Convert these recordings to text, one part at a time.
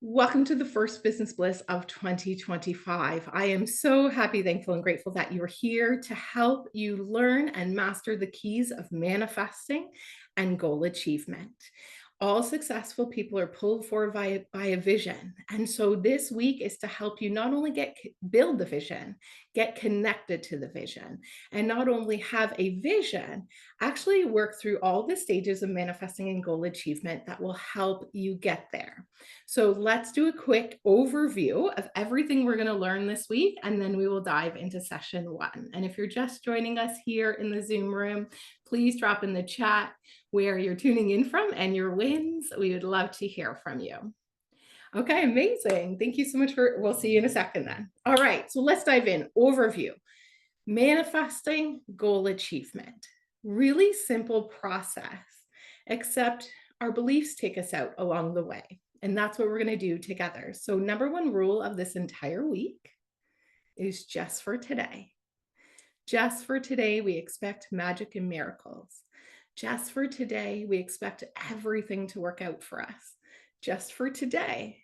Welcome to the first Business Bliss of 2025. I am so happy, thankful, and grateful that you're here to help you learn and master the keys of manifesting and goal achievement. All successful people are pulled forward by a vision. And so this week is to help you not only build the vision, get connected to the vision, and not only have a vision, actually work through all the stages of manifesting and goal achievement that will help you get there. So let's do a quick overview of everything we're going to learn this week, and then we will dive into session one. And if you're just joining us here in the Zoom room, please drop in the chat where you're tuning in from and your wins. We would love to hear from you. Okay, amazing. Thank you so much we'll see you in a second then. All right, so let's dive in. Overview. Manifesting goal achievement. Really simple process, except our beliefs take us out along the way. And that's what we're going to do together. So number one rule of this entire week is just for today. Just for today, we expect magic and miracles. Just for today, we expect everything to work out for us. Just for today,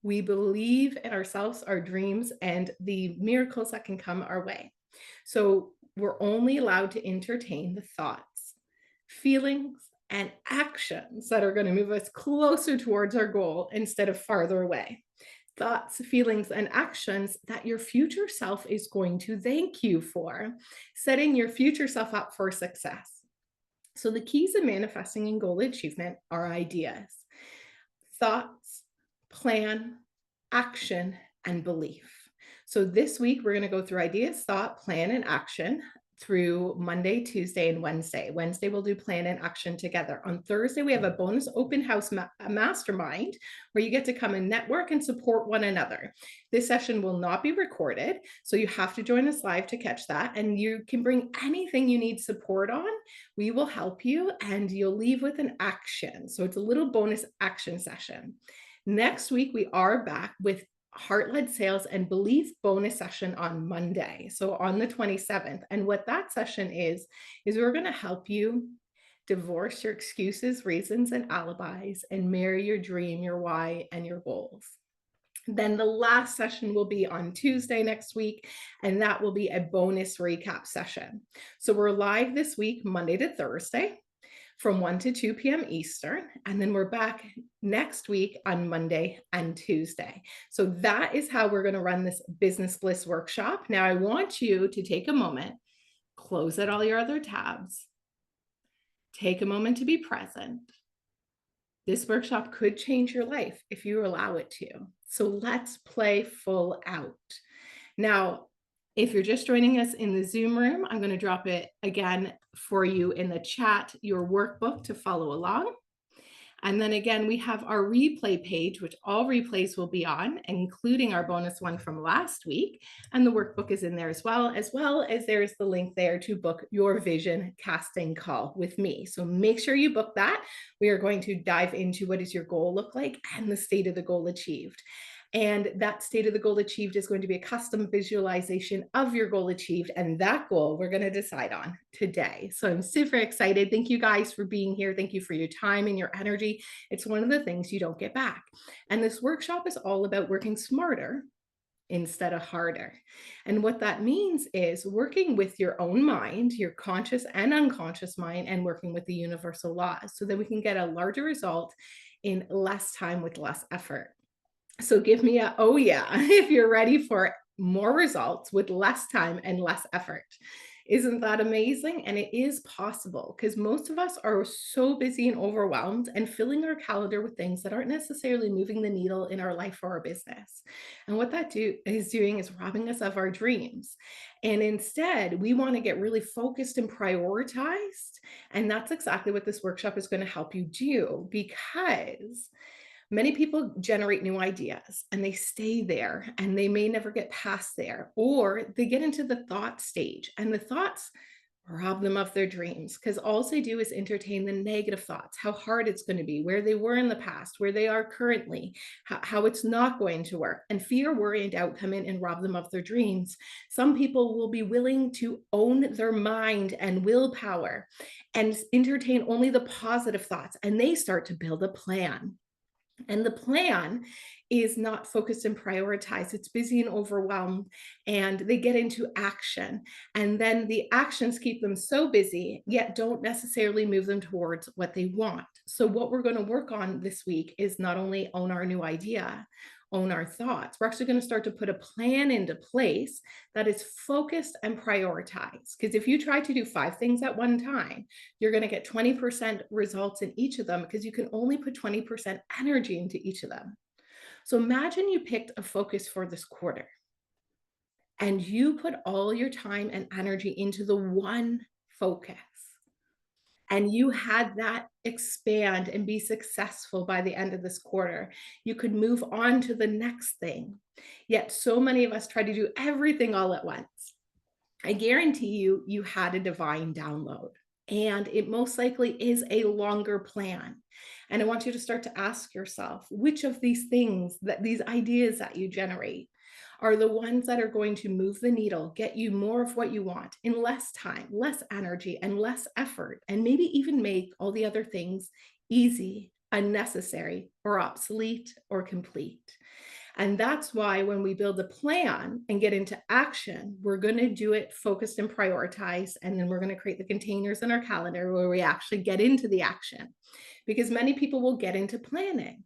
we believe in ourselves, our dreams, and the miracles that can come our way. So we're only allowed to entertain the thoughts, feelings, and actions that are going to move us closer towards our goal instead of farther away. Thoughts, feelings, and actions that your future self is going to thank you for, setting your future self up for success. So the keys of manifesting and goal achievement are ideas, thoughts, plan, action, and belief. So this week, we're going to go through ideas, thought, plan, and action through Monday, Tuesday, and Wednesday. Wednesday, we'll do plan and action together. On Thursday, we have a bonus open house mastermind where you get to come and network and support one another. This session will not be recorded, so you have to join us live to catch that. And you can bring anything you need support on. We will help you, and you'll leave with an action. So it's a little bonus action session. Next week, we are back with Heart-Led Sales and Belief bonus session on Monday. So on the 27th. And what that session is we're going to help you divorce your excuses, reasons, and alibis and marry your dream, your why, and your goals. Then the last session will be on Tuesday next week, and that will be a bonus recap session. So we're live this week, Monday to Thursday, from 1 to 2 p.m. Eastern. And then we're back next week on Monday and Tuesday. So that is how we're going to run this Business Bliss workshop. Now, I want you to take a moment, close out all your other tabs, take a moment to be present. This workshop could change your life if you allow it to. So let's play full out. Now, if you're just joining us in the Zoom room, I'm going to drop it again for you in the chat, your workbook to follow along. And then again, we have our replay page, which all replays will be on, including our bonus one from last week. And the workbook is in there as well as there's the link there to book your vision casting call with me. So make sure you book that. We are going to dive into what does your goal look like and the state of the goal achieved. And that state of the goal achieved is going to be a custom visualization of your goal achieved. And that goal we're going to decide on today. So I'm super excited. Thank you guys for being here. Thank you for your time and your energy. It's one of the things you don't get back. And this workshop is all about working smarter instead of harder. And what that means is working with your own mind, your conscious and unconscious mind, and working with the universal laws so that we can get a larger result in less time with less effort. So give me a, oh yeah, if you're ready for more results with less time and less effort. Isn't that amazing? And it is possible because most of us are so busy and overwhelmed and filling our calendar with things that aren't necessarily moving the needle in our life or our business. And what that is doing is robbing us of our dreams. And instead, we want to get really focused and prioritized. And that's exactly what this workshop is going to help you do, because many people generate new ideas and they stay there and they may never get past there, or they get into the thought stage and the thoughts rob them of their dreams because all they do is entertain the negative thoughts, how hard it's going to be, where they were in the past, where they are currently, how it's not going to work. And fear, worry, and doubt come in and rob them of their dreams. Some people will be willing to own their mind and willpower and entertain only the positive thoughts, and they start to build a plan. And the plan is not focused and prioritized. It's busy and overwhelmed, and they get into action. And then the actions keep them so busy, yet don't necessarily move them towards what they want. So, what we're going to work on this week is not only own our new idea, own our thoughts. We're actually going to start to put a plan into place that is focused and prioritized. Because if you try to do five things at one time, you're going to get 20% results in each of them because you can only put 20% energy into each of them. So imagine you picked a focus for this quarter and you put all your time and energy into the one focus, and you had that expand and be successful by the end of this quarter. You could move on to the next thing. Yet so many of us try to do everything all at once. I guarantee you, you had a divine download, and it most likely is a longer plan. And I want you to start to ask yourself, which of these things, that these ideas that you generate, are the ones that are going to move the needle, get you more of what you want in less time, less energy, and less effort, and maybe even make all the other things easy, unnecessary, or obsolete or complete. And that's why when we build a plan and get into action, we're going to do it focused and prioritized. And then we're going to create the containers in our calendar where we actually get into the action. Because many people will get into planning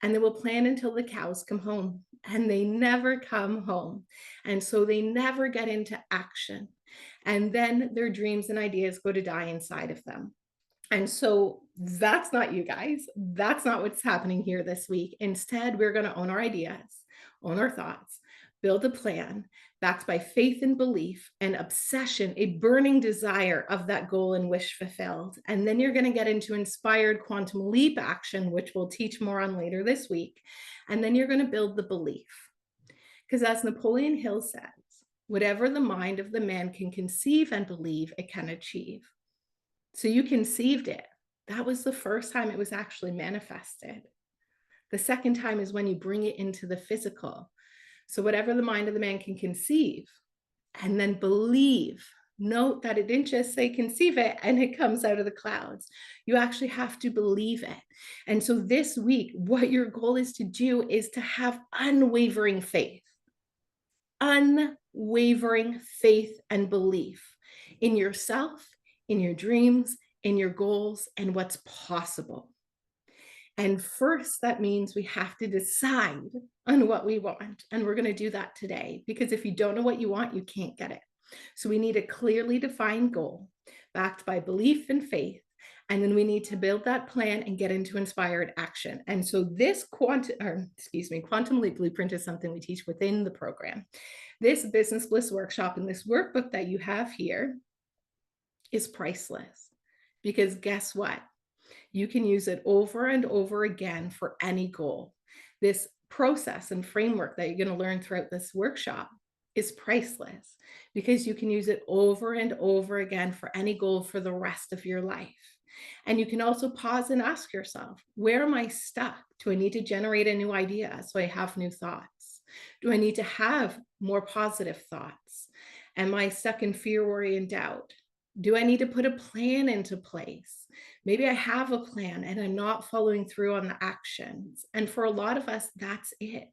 and they will plan until the cows come home, and they never come home. And so they never get into action. And then their dreams and ideas go to die inside of them. And so that's not you guys. That's not what's happening here this week. Instead, we're going to own our ideas, own our thoughts, build a plan backed by faith and belief and obsession, a burning desire of that goal and wish fulfilled. And then you're going to get into inspired quantum leap action, which we'll teach more on later this week. And then you're going to build the belief. Because as Napoleon Hill says, whatever the mind of the man can conceive and believe, it can achieve. So you conceived it. That was the first time it was actually manifested. The second time is when you bring it into the physical. So whatever the mind of the man can conceive and then believe. Note that it didn't just say conceive it and it comes out of the clouds. You actually have to believe it. And so this week, what your goal is to do is to have unwavering faith and belief in yourself, in your dreams, in your goals, and what's possible. And first, that means we have to decide on what we want. And we're going to do that today, because if you don't know what you want, you can't get it. So we need a clearly defined goal backed by belief and faith. And then we need to build that plan and get into inspired action. And so this quantum leap blueprint is something we teach within the program. This business bliss workshop and this workbook that you have here is priceless, because guess what? You can use it over and over again for any goal. This process and framework that you're going to learn throughout this workshop is priceless, because you can use it over and over again for any goal for the rest of your life. And you can also pause and ask yourself, where am I stuck? Do I need to generate a new idea so I have new thoughts? Do I need to have more positive thoughts? Am I stuck in fear, worry, and doubt? Do I need to put a plan into place? Maybe I have a plan and I'm not following through on the actions. And for a lot of us, that's it.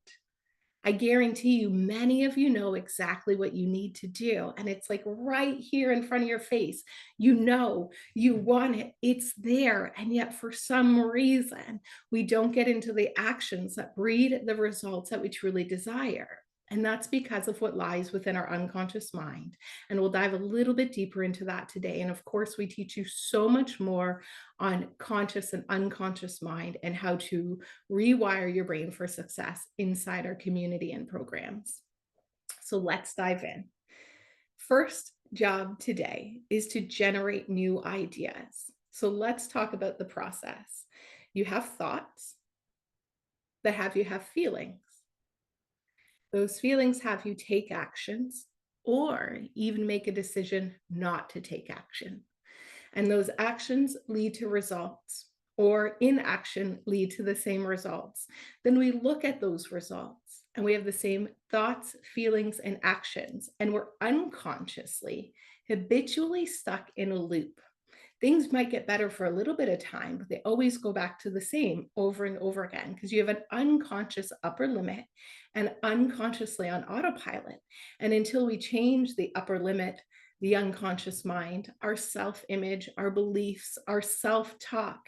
I guarantee you, many of you know exactly what you need to do. And it's like right here in front of your face. You know, you want it, it's there. And yet, for some reason, we don't get into the actions that breed the results that we truly desire. And that's because of what lies within our unconscious mind. And we'll dive a little bit deeper into that today. And of course, we teach you so much more on conscious and unconscious mind and how to rewire your brain for success inside our community and programs. So let's dive in. First job today is to generate new ideas. So let's talk about the process. You have thoughts that have you have feelings. Those feelings have you take actions or even make a decision not to take action. And those actions lead to results, or inaction lead to the same results. Then we look at those results and we have the same thoughts, feelings, and actions. And we're unconsciously, habitually stuck in a loop Things might get better for a little bit of time, but they always go back to the same over and over again because you have an unconscious upper limit and unconsciously on autopilot. And until we change the upper limit, the unconscious mind, our self image, our beliefs, our self talk,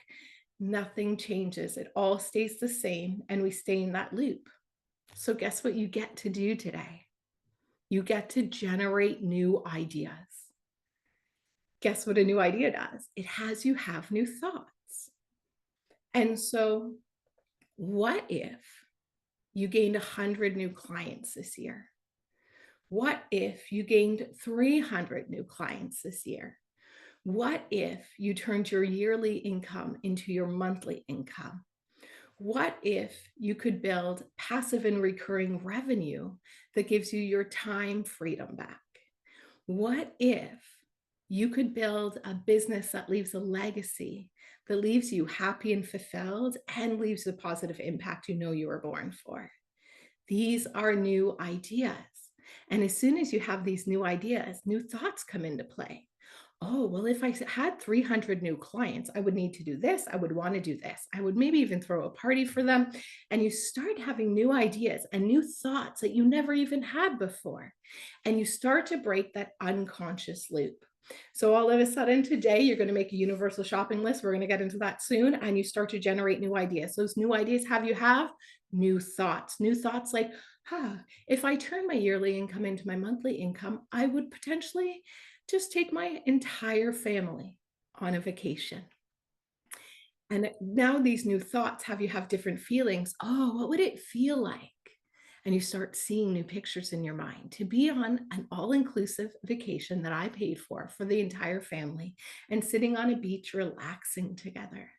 nothing changes. It all stays the same, and we stay in that loop. So, guess what you get to do today? You get to generate new ideas. Guess what a new idea does? It has you have new thoughts. And so, what if you gained 100 new clients this year? What if you gained 300 new clients this year? What if you turned your yearly income into your monthly income? What if you could build passive and recurring revenue that gives you your time freedom back? What if you could build a business that leaves a legacy, that leaves you happy and fulfilled, and leaves the positive impact you know you were born for? These are new ideas. And as soon as you have these new ideas, new thoughts come into play. Oh, well, if I had 300 new clients, I would need to do this. I would want to do this. I would maybe even throw a party for them. And you start having new ideas and new thoughts that you never even had before. And you start to break that unconscious loop. So all of a sudden today, you're going to make a universal shopping list. We're going to get into that soon. And you start to generate new ideas. Those new ideas have new thoughts like, if I turn my yearly income into my monthly income, I would potentially just take my entire family on a vacation. And now these new thoughts have you have different feelings. Oh, what would it feel like? And you start seeing new pictures in your mind to be on an all inclusive vacation that I paid for the entire family and sitting on a beach, relaxing together.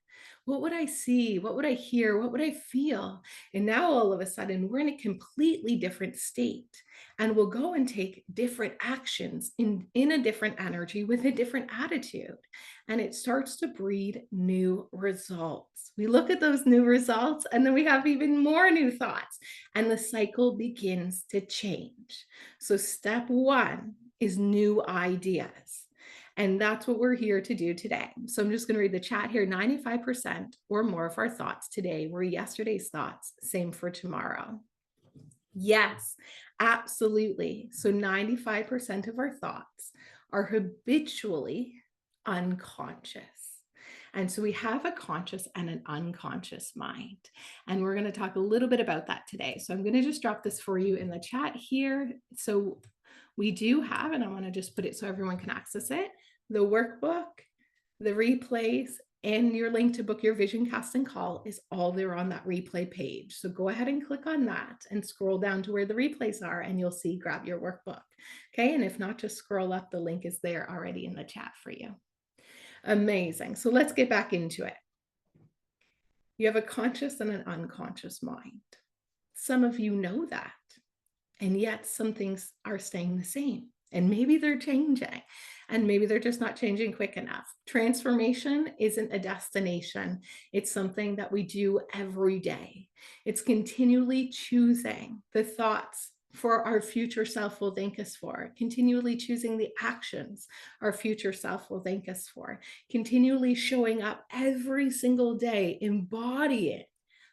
What would I see? What would I hear? What would I feel? And now all of a sudden, we're in a completely different state. And we'll go and take different actions in a different energy with a different attitude. And it starts to breed new results. We look at those new results and then we have even more new thoughts, and the cycle begins to change. So, step one is new ideas. And that's what we're here to do today. So I'm just going to read the chat here. 95% or more of our thoughts today were yesterday's thoughts. Same for tomorrow. Yes, absolutely. So 95% of our thoughts are habitually unconscious. And so we have a conscious and an unconscious mind. And we're going to talk a little bit about that today. So I'm going to just drop this for you in the chat here. So we do have, and I want to just put it so everyone can access it, the workbook, the replays, and your link to book your vision casting call is all there on that replay page. So go ahead and click on that and scroll down to where the replays are, and you'll see grab your workbook. Okay. And if not, just scroll up. The link is there already in the chat for you. Amazing. So let's get back into it. You have a conscious and an unconscious mind. Some of you know that, and yet some things are staying the same. And maybe they're changing, and maybe they're just not changing quick enough. Transformation isn't a destination. It's something that we do every day. It's continually choosing the thoughts for our future self will thank us for, continually choosing the actions our future self will thank us for, continually showing up every single day, embodying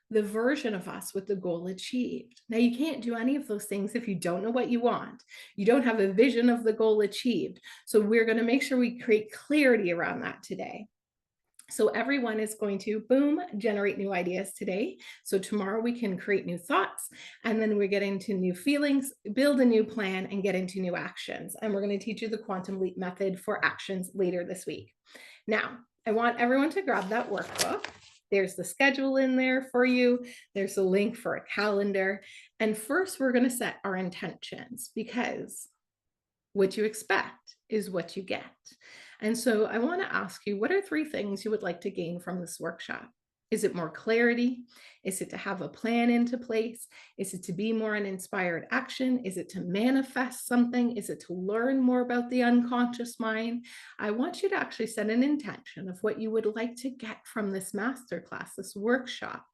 the version of us with the goal achieved. Now, you can't do any of those things if you don't know what you want. You don't have a vision of the goal achieved. So we're going to make sure we create clarity around that today. So everyone is going to, boom, generate new ideas today. So tomorrow we can create new thoughts, and then we get into new feelings, build a new plan, and get into new actions. And we're going to teach you the quantum leap method for actions later this week. Now, I want everyone to grab that workbook. There's the schedule in there for you. There's a link for a calendar. And first, we're going to set our intentions, because what you expect is what you get. And so I want to ask you, what are 3 things you would like to gain from this workshop? Is it more clarity? Is it to have a plan into place? Is it to be more an inspired action? Is it to manifest something? Is it to learn more about the unconscious mind? I want you to actually set an intention of what you would like to get from this masterclass, this workshop,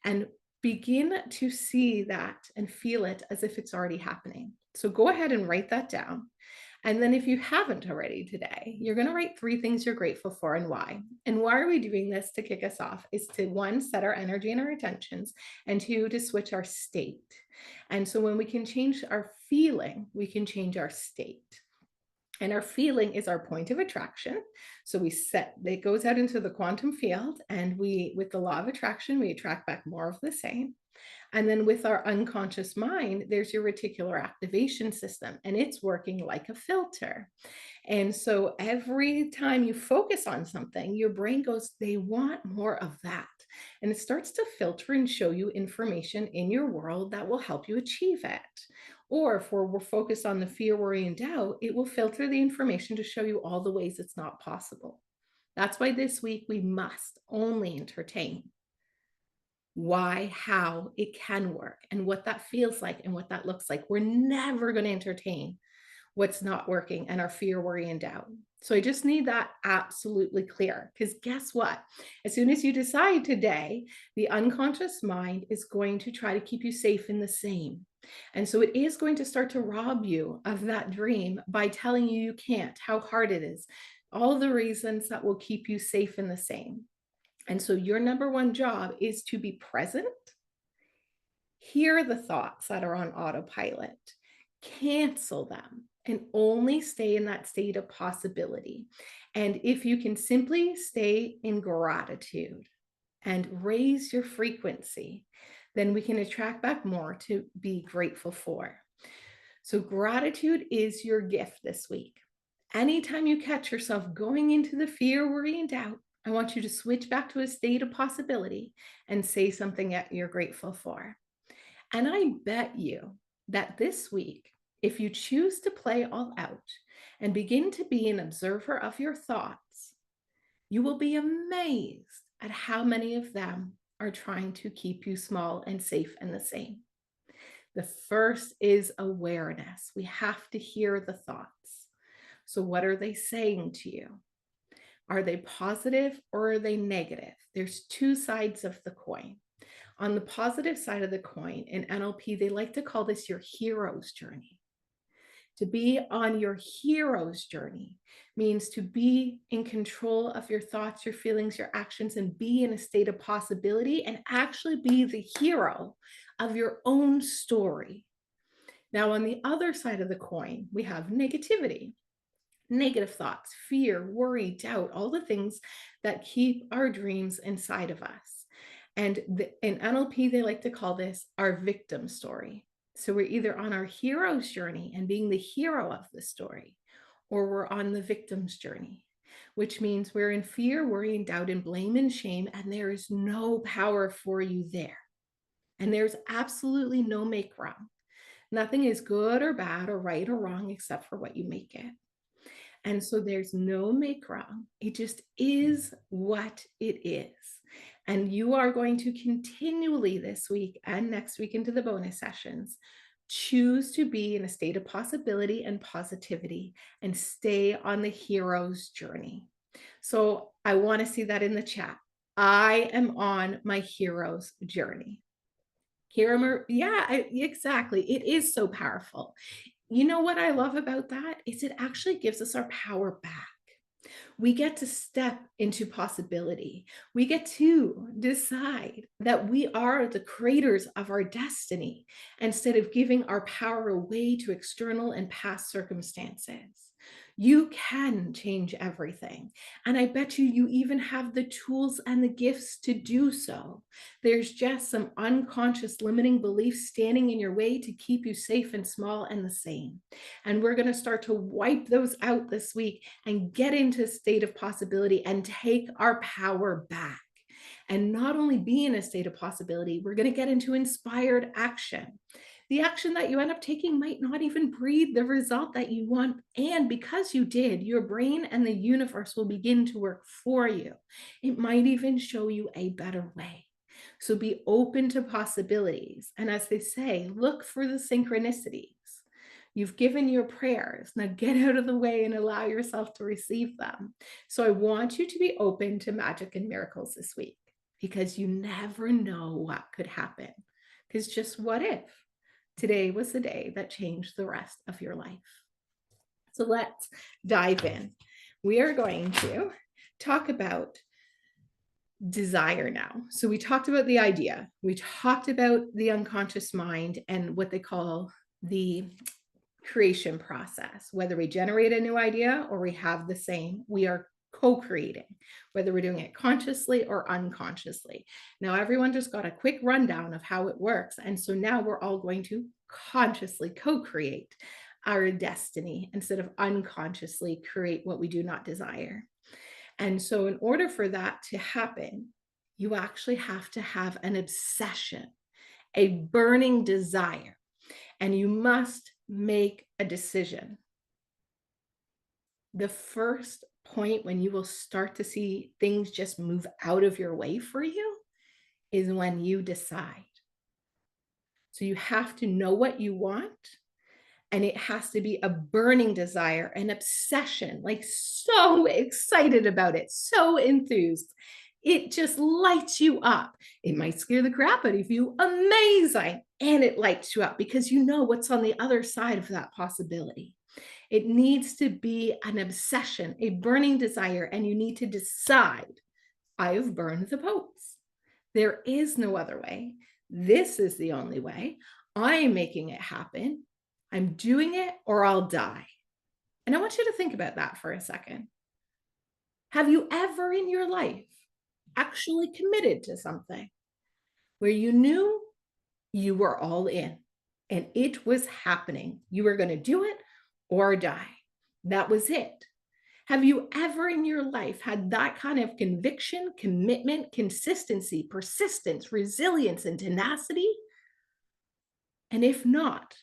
and begin to see that and feel it as if it's already happening. So go ahead and write that down. And then if you haven't already today, you're going to write 3 things you're grateful for and why. And why are we doing this to kick us off? Is to one, set our energy and our intentions, and two, to switch our state. And so when we can change our feeling, we can change our state. And our feeling is our point of attraction. So we set, it goes out into the quantum field, and we, with the law of attraction, we attract back more of the same. And then with our unconscious mind, there's your reticular activation system, and it's working like a filter. And so every time you focus on something, your brain goes, they want more of that. And it starts to filter and show you information in your world that will help you achieve it. Or if we're focused on the fear, worry, and doubt, it will filter the information to show you all the ways it's not possible. That's why this week we must only entertain why, how it can work, and what that feels like and what that looks like. We're never going to entertain what's not working and our fear, worry, and doubt. So I just need that absolutely clear, because guess what? As soon as you decide today, the unconscious mind is going to try to keep you safe in the same. And so it is going to start to rob you of that dream by telling you you can't, how hard it is, all the reasons that will keep you safe in the same. And so your number one job is to be present, hear the thoughts that are on autopilot, cancel them, and only stay in that state of possibility. And if you can simply stay in gratitude and raise your frequency, then we can attract back more to be grateful for. So gratitude is your gift this week. Anytime you catch yourself going into the fear, worry, and doubt, I want you to switch back to a state of possibility and say something that you're grateful for. And I bet you that this week, if you choose to play all out and begin to be an observer of your thoughts, you will be amazed at how many of them are trying to keep you small and safe and the same. The first is awareness. We have to hear the thoughts. So, what are they saying to you? Are they positive or are they negative? There's two sides of the coin. On the positive side of the coin, in NLP, they like to call this your hero's journey. To be on your hero's journey means to be in control of your thoughts, your feelings, your actions, and be in a state of possibility and actually be the hero of your own story. Now, on the other side of the coin, we have negativity, negative thoughts, fear, worry, doubt, all the things that keep our dreams inside of us. And in NLP, they like to call this our victim story. So we're either on our hero's journey and being the hero of the story, or we're on the victim's journey, which means we're in fear, worry, and doubt, and blame and shame, and there is no power for you there. And there's absolutely no make wrong. Nothing is good or bad or right or wrong except for what you make it. And so there's no make wrong. It just is what it is. And you are going to continually this week and next week into the bonus sessions choose to be in a state of possibility and positivity and stay on the hero's journey. So I want to see that in the chat. I am on my hero's journey. Yeah, exactly. It is so powerful. You know what I love about that is it actually gives us our power back. We get to step into possibility. We get to decide that we are the creators of our destiny instead of giving our power away to external and past circumstances. You can change everything. And I bet you even have the tools and the gifts to do so. There's just some unconscious limiting beliefs standing in your way to keep you safe and small and the same. And we're going to start to wipe those out this week and get into a state of possibility and take our power back. And not only be in a state of possibility, we're going to get into inspired action. The action that you end up taking might not even breed the result that you want. And because you did, your brain and the universe will begin to work for you. It might even show you a better way. So be open to possibilities. And as they say, look for the synchronicities. You've given your prayers. Now get out of the way and allow yourself to receive them. So I want you to be open to magic and miracles this week, because you never know what could happen. Because just what if? Today was the day that changed the rest of your life. So let's dive in. We are going to talk about desire now. So we talked about the idea, we talked about the unconscious mind and what they call the creation process. Whether we generate a new idea or we have the same, we are co-creating, whether we're doing it consciously or unconsciously. Now, everyone just got a quick rundown of how it works. And so now we're all going to consciously co-create our destiny instead of unconsciously create what we do not desire. And so, in order for that to happen, you actually have to have an obsession, a burning desire, and you must make a decision. The first point when you will start to see things just move out of your way for you is when you decide. So, you have to know what you want. And it has to be a burning desire, an obsession, like so excited about it, so enthused. It just lights you up. It might scare the crap out of you, amazing. And it lights you up because you know what's on the other side of that possibility. It needs to be an obsession, a burning desire, and you need to decide, I have burned the boats. There is no other way. This is the only way. I'm making it happen. I'm doing it or I'll die. And I want you to think about that for a second. Have you ever in your life actually committed to something where you knew you were all in and it was happening? You were going to do it or die. That was it. Have you ever in your life had that kind of conviction, commitment, consistency, persistence, resilience, and tenacity? And if not,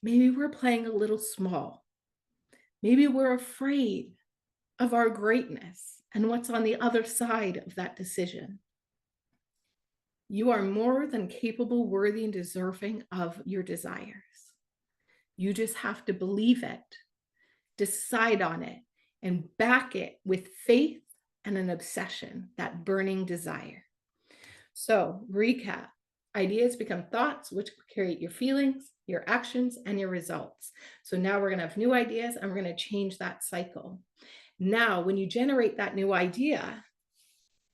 maybe we're playing a little small. Maybe we're afraid of our greatness and what's on the other side of that decision. You are more than capable, worthy, and deserving of your desires. You just have to believe it, decide on it, and back it with faith and an obsession, that burning desire. So, recap. Ideas become thoughts, which create your feelings, your actions, and your results. So now we're going to have new ideas and we're going to change that cycle. Now, when you generate that new idea,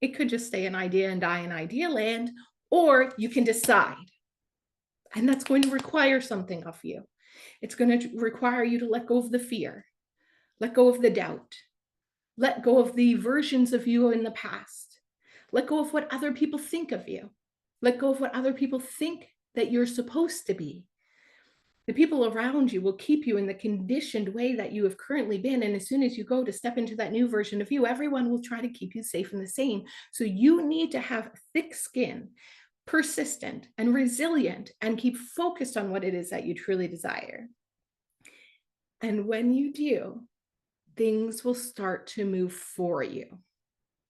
it could just stay an idea and die in idea land, or you can decide. And that's going to require something of you. It's going to require you to let go of the fear, let go of the doubt, let go of the versions of you in the past, let go of what other people think of you. Let go of what other people think that you're supposed to be. The people around you will keep you in the conditioned way that you have currently been. And as soon as you go to step into that new version of you, everyone will try to keep you safe and the same. So you need to have thick skin, persistent and resilient, and keep focused on what it is that you truly desire. And when you do, things will start to move for you.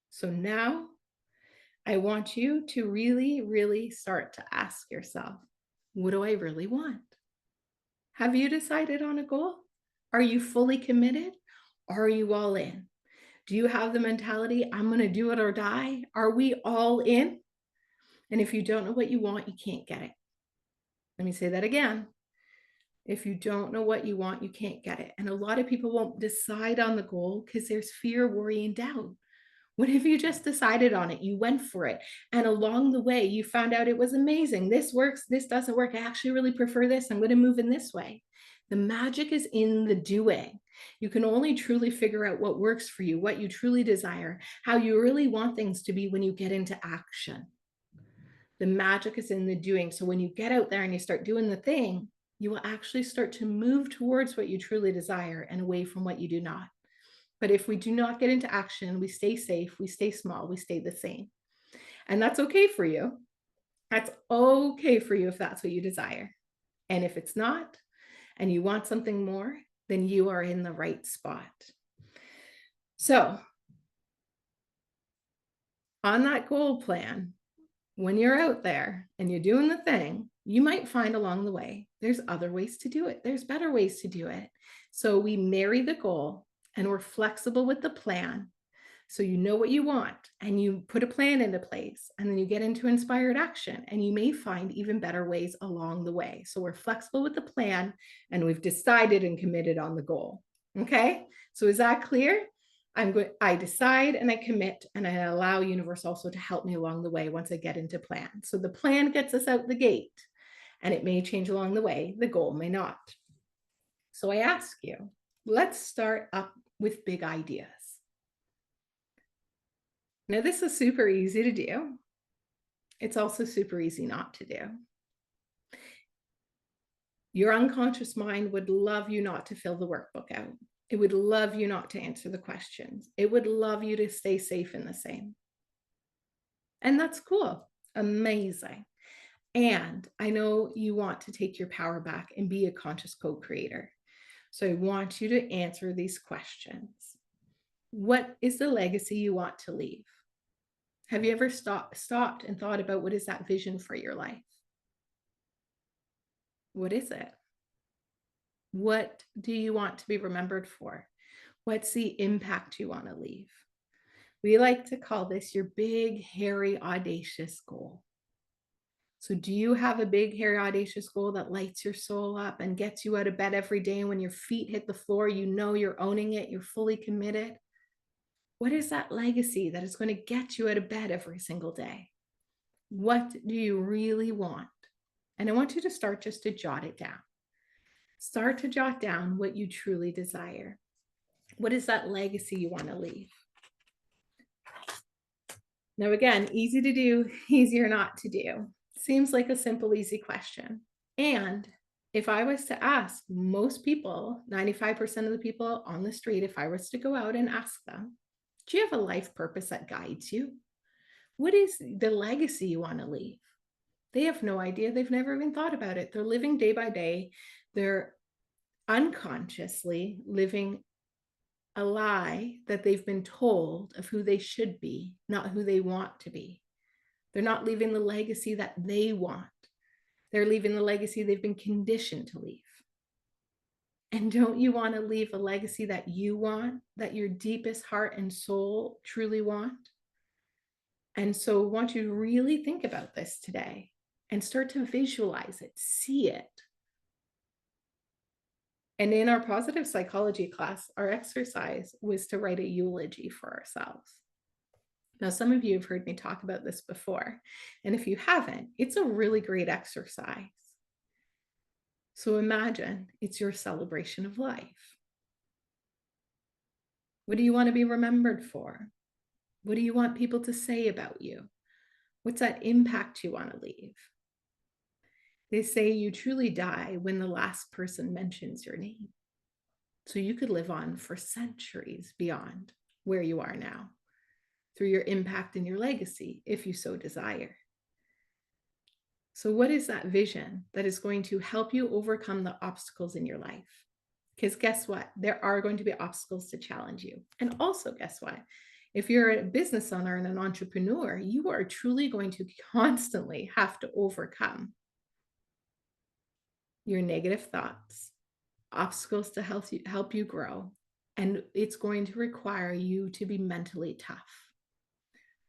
So now I want you to really, really start to ask yourself, what do I really want? Have you decided on a goal? Are you fully committed? Or are you all in? Do you have the mentality, I'm going to do it or die? Are we all in? And if you don't know what you want, you can't get it. Let me say that again. If you don't know what you want, you can't get it. And a lot of people won't decide on the goal because there's fear, worry, and doubt. What if you just decided on it? You went for it. And along the way, you found out it was amazing. This works. This doesn't work. I actually really prefer this. I'm going to move in this way. The magic is in the doing. You can only truly figure out what works for you, what you truly desire, how you really want things to be when you get into action. The magic is in the doing. So when you get out there and you start doing the thing, you will actually start to move towards what you truly desire and away from what you do not. But if we do not get into action, we stay safe, we stay small, we stay the same. And that's okay for you. That's okay for you if that's what you desire. And if it's not, and you want something more, then you are in the right spot. So, on that goal plan, when you're out there and you're doing the thing, you might find along the way, there's other ways to do it. There's better ways to do it. So we marry the goal and we're flexible with the plan. So you know what you want and you put a plan into place and then you get into inspired action and you may find even better ways along the way. So we're flexible with the plan and we've decided and committed on the goal. Okay, so is that clear? I decide and I commit, and I allow universe also to help me along the way once I get into plan. So the plan gets us out the gate, and it may change along the way. The goal may not. So I ask you, let's start up with big ideas. Now, this is super easy to do. It's also super easy not to do. Your unconscious mind would love you not to fill the workbook out. It would love you not to answer the questions. It would love you to stay safe in the same. And that's cool. Amazing. And I know you want to take your power back and be a conscious co-creator. So I want you to answer these questions. What is the legacy you want to leave? Have you ever stopped and thought about what is that vision for your life? What is it? What do you want to be remembered for? What's the impact you want to leave? We like to call this your big, hairy, audacious goal. So, do you have a big, hairy, audacious goal that lights your soul up and gets you out of bed every day? And when your feet hit the floor, you know you're owning it, you're fully committed? What is that legacy that is going to get you out of bed every single day? What do you really want? And I want you to start just to jot it down. Start to jot down what you truly desire. What is that legacy you want to leave? Now, again, easy to do, easier not to do. Seems like a simple, easy question. And if I was to ask most people, 95% of the people on the street, if I was to go out and ask them, do you have a life purpose that guides you? What is the legacy you want to leave? They have no idea. They've never even thought about it. They're living day by day. They're unconsciously living a lie that they've been told of who they should be, not who they want to be. They're not leaving the legacy that they want. They're leaving the legacy they've been conditioned to leave. And don't you want to leave a legacy that you want, that your deepest heart and soul truly want? And so I want you to really think about this today and start to visualize it, see it. And in our positive psychology class, our exercise was to write a eulogy for ourselves. Now, some of you have heard me talk about this before. And if you haven't, it's a really great exercise. So imagine it's your celebration of life. What do you want to be remembered for? What do you want people to say about you? What's that impact you want to leave? They say you truly die when the last person mentions your name. So you could live on for centuries beyond where you are now through your impact and your legacy, if you so desire. So, what is that vision that is going to help you overcome the obstacles in your life? Because guess what? There are going to be obstacles to challenge you. And also, guess what? If you're a business owner and an entrepreneur, you are truly going to constantly have to overcome your negative thoughts, obstacles to help you grow. And it's going to require you to be mentally tough.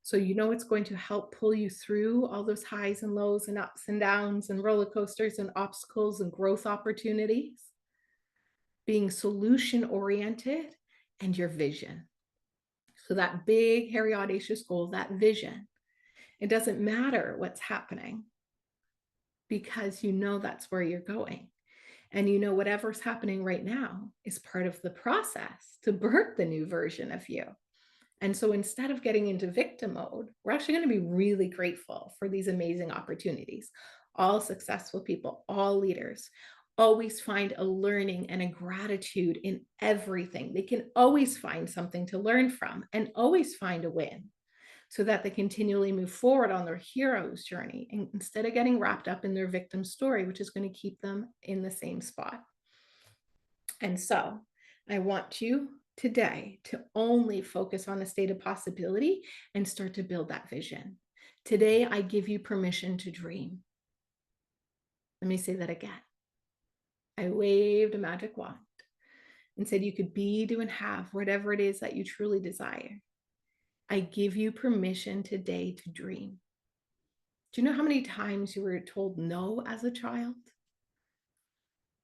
So you know it's going to help pull you through all those highs and lows and ups and downs and roller coasters and obstacles and growth opportunities, being solution oriented, and your vision. So that big, hairy, audacious goal, that vision, it doesn't matter what's happening because you know that's where you're going. And you know whatever's happening right now is part of the process to birth the new version of you. And so instead of getting into victim mode, we're actually going to be really grateful for these amazing opportunities. All successful people, all leaders, always find a learning and a gratitude in everything. They can always find something to learn from and always find a win so that they continually move forward on their hero's journey and instead of getting wrapped up in their victim story, which is going to keep them in the same spot. And so I want you today to only focus on the state of possibility and start to build that vision. Today, I give you permission to dream. Let me say that again. I waved a magic wand and said you could be, do, and have whatever it is that you truly desire. I give you permission today to dream. Do you know how many times you were told no as a child?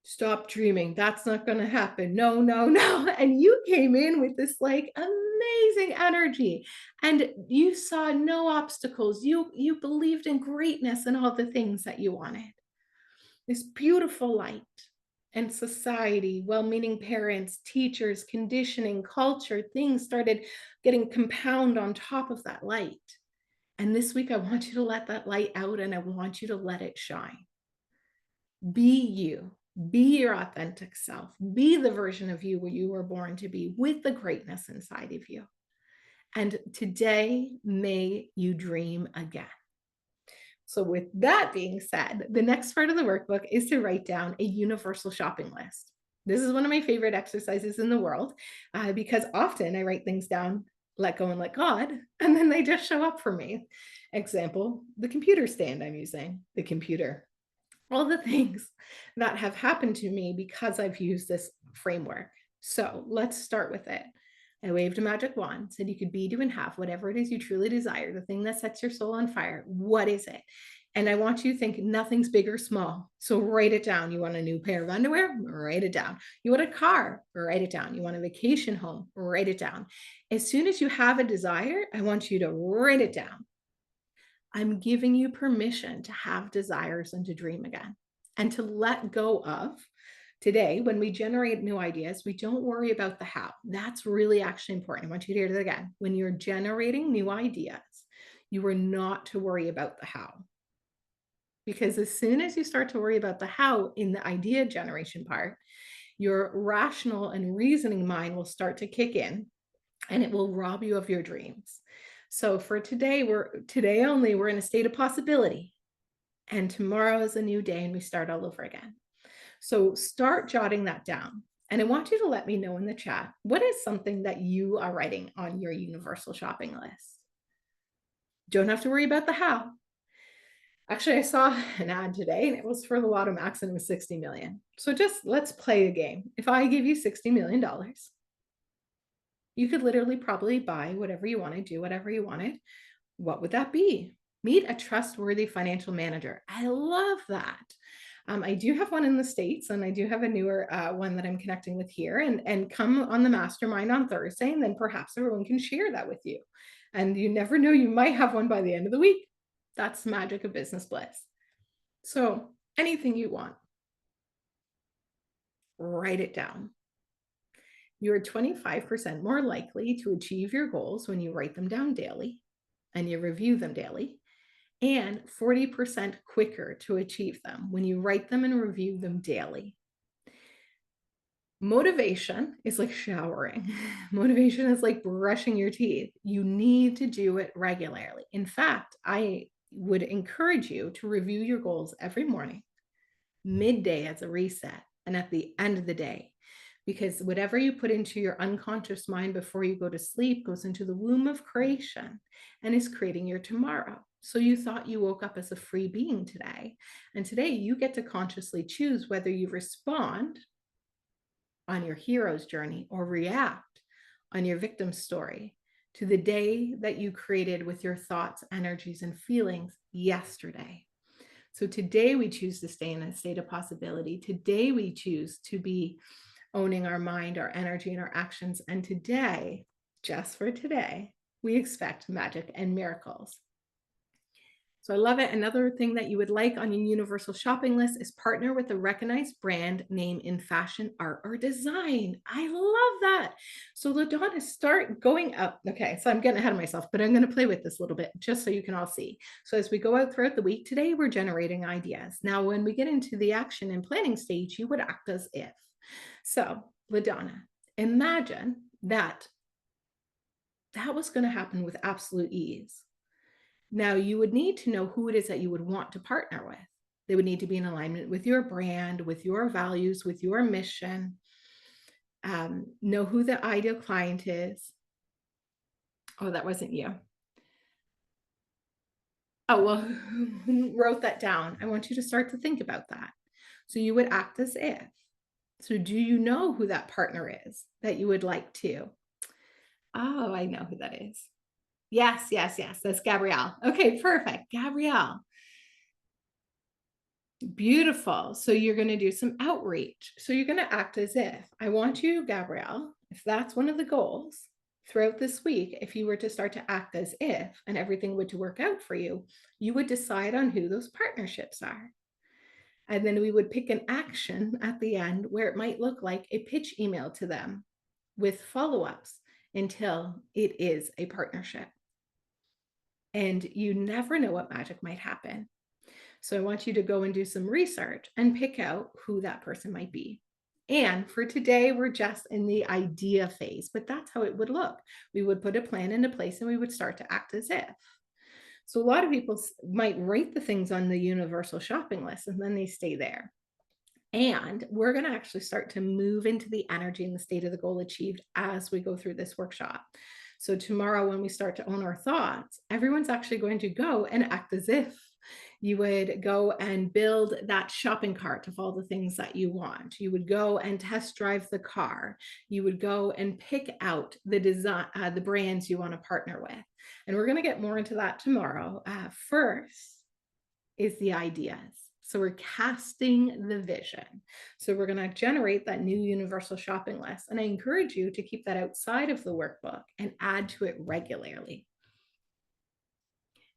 Stop dreaming. That's not going to happen. No, no, no. And you came in with this like amazing energy and you saw no obstacles. You believed in greatness and all the things that you wanted. This beautiful light and society, well-meaning parents, teachers, conditioning, culture, things started getting compound on top of that light. And this week I want you to let that light out and I want you to let it shine. Be you, be your authentic self, be the version of you where you were born to be with the greatness inside of you. And today, may you dream again. So, with that being said, the next part of the workbook is to write down a universal shopping list. This is one of my favorite exercises in the world because often I write things down, let go and let God, and then they just show up for me. Example, the computer stand I'm using, the computer, all the things that have happened to me because I've used this framework. So let's start with it. I waved a magic wand, said you could be, do, and have whatever it is you truly desire, the thing that sets your soul on fire. What is it? And I want you to think nothing's big or small. So write it down. You want a new pair of underwear? Write it down. You want a car? Write it down. You want a vacation home? Write it down. As soon as you have a desire, I want you to write it down. I'm giving you permission to have desires and to dream again and to let go of. Today, when we generate new ideas, we don't worry about the how. That's really actually important. I want you to hear that again. When you're generating new ideas, you are not to worry about the how. Because as soon as you start to worry about the how in the idea generation part, your rational and reasoning mind will start to kick in and it will rob you of your dreams. So for today, we're in a state of possibility. And tomorrow is a new day and we start all over again. So start jotting that down. And I want you to let me know in the chat, what is something that you are writing on your universal shopping list? Don't have to worry about the how. Actually, I saw an ad today and it was for the Lotto Max and it was 60 million. So just let's play a game. If I give you $60 million, you could literally probably buy whatever you wanted, do whatever you wanted. What would that be? Meet a trustworthy financial manager. I love that. I do have one in the States and I do have a newer one that I'm connecting with here and come on the mastermind on Thursday and then perhaps everyone can share that with you. And you never know, you might have one by the end of the week. That's the magic of Business Bliss. So anything you want, write it down. You're 25% more likely to achieve your goals when you write them down daily and you review them daily, and 40% quicker to achieve them when you write them and review them daily. Motivation is like showering. Motivation is like brushing your teeth. You need to do it regularly. In fact, I would encourage you to review your goals every morning, midday as a reset, and at the end of the day. Because whatever you put into your unconscious mind before you go to sleep goes into the womb of creation and is creating your tomorrow. So you thought you woke up as a free being today. And today you get to consciously choose whether you respond on your hero's journey or react on your victim story to the day that you created with your thoughts, energies, and feelings yesterday. So today we choose to stay in a state of possibility. Today we choose to be owning our mind, our energy, and our actions. And today, just for today, we expect magic and miracles. So I love it. Another thing that you would like on your universal shopping list is partner with a recognized brand name in fashion, art, or design. I love that. So LaDonna, start going up. Okay, so I'm getting ahead of myself, but I'm going to play with this a little bit just so you can all see. So as we go out throughout the week, today we're generating ideas. Now, when we get into the action and planning stage, you would act as if. So LaDonna, imagine that was going to happen with absolute ease. Now, you would need to know who it is that you would want to partner with. They would need to be in alignment with your brand, with your values, with your mission. Know who the ideal client is. Oh, that wasn't you. Oh, well, who wrote that down? I want you to start to think about that. So you would act as if. So do you know who that partner is that you would like to? Oh, I know who that is. Yes, yes, yes. That's Gabrielle. Okay, perfect. Gabrielle. Beautiful. So you're going to do some outreach. So you're going to act as if. I want you, Gabrielle, if that's one of the goals throughout this week, if you were to start to act as if and everything would to work out for you, you would decide on who those partnerships are. And then we would pick an action at the end where it might look like a pitch email to them with follow-ups until it is a partnership. And you never know what magic might happen. So I want you to go and do some research and pick out who that person might be. And for today, we're just in the idea phase, but that's how it would look. We would put a plan into place and we would start to act as if. So a lot of people might write the things on the universal shopping list and then they stay there. And we're going to actually start to move into the energy and the state of the goal achieved as we go through this workshop. So tomorrow, when we start to own our thoughts, everyone's actually going to go and act as if you would go and build that shopping cart of all the things that you want. You would go and test drive the car. You would go and pick out the design, the brands you want to partner with. And we're going to get more into that tomorrow. First is the ideas. So we're casting the vision. So we're going to generate that new universal shopping list. And I encourage you to keep that outside of the workbook and add to it regularly.